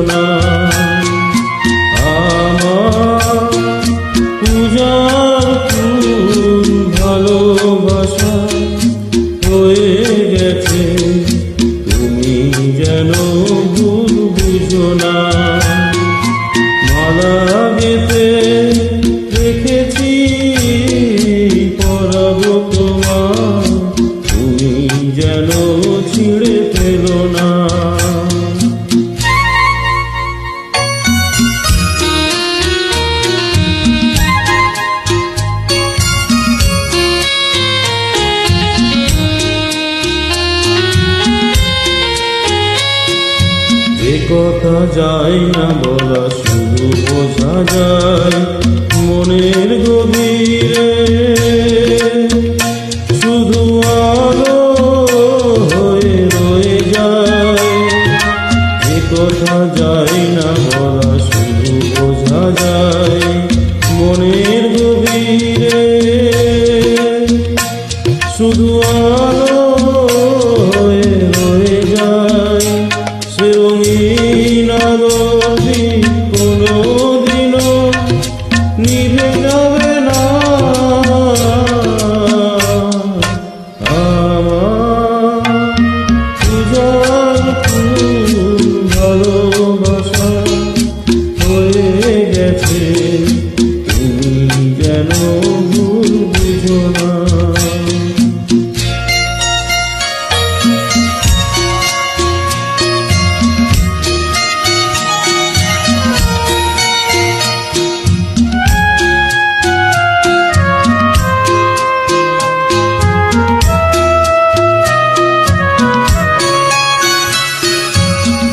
না। আমার পূজার ফুল ভালোবাসা হয়ে গেছে, তুমি যেন ভুল বুঝো না। মালা গেঁথে রেখেছি পরাবো তোমার, তুমি যেন ছিঁড়ে ফেলো না। যে কথা যায় না বলা, শুধু বোঝা যায় মনের গভীরে, শুধু আলো হয়ে রয়ে যায়। যে কথা যায় না বলা, শুধু বোঝা যায় মনের গভীরে, শুধু আলো হয়ে রয়ে যায়। সে রঙিন আলোর দীপ কোনোদিনও নিভে যাবে না। আমার পূজার ফুল ভালোবাসা হয়ে গেছে, তুমি যেন ভুল বুঝো না।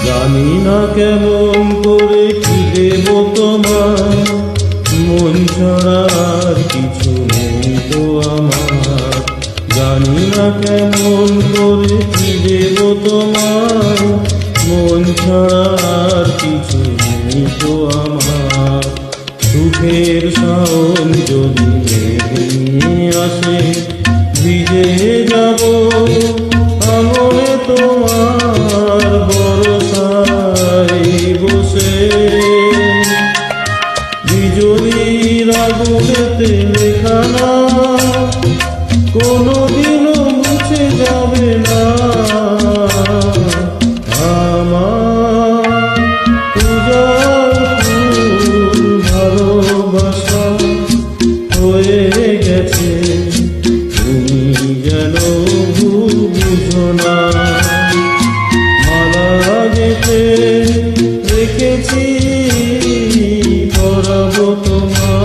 জানি না কেমন করে কি দেব তোমার, মন ছাড়া আর কিছু নেই তো আমার। জানি না কেমন করে কি দেব তোমার, মন ছাড়া আর কিছু নেই তো আমার। সুখের শাওন যদি নিয়ে আসে, ভিজে যাব আঙনে তোমার বরসায় বসে। বিজলির আগুনেতে লেখা না, কোনোদিনও মুছে যাবে না। আমার পূজার ফুল ভালোবাসা হয়ে গেছে, তুমি যেন ভুল বুঝো না। মালা গেঁথে রেখেছি পরাবো তোমার,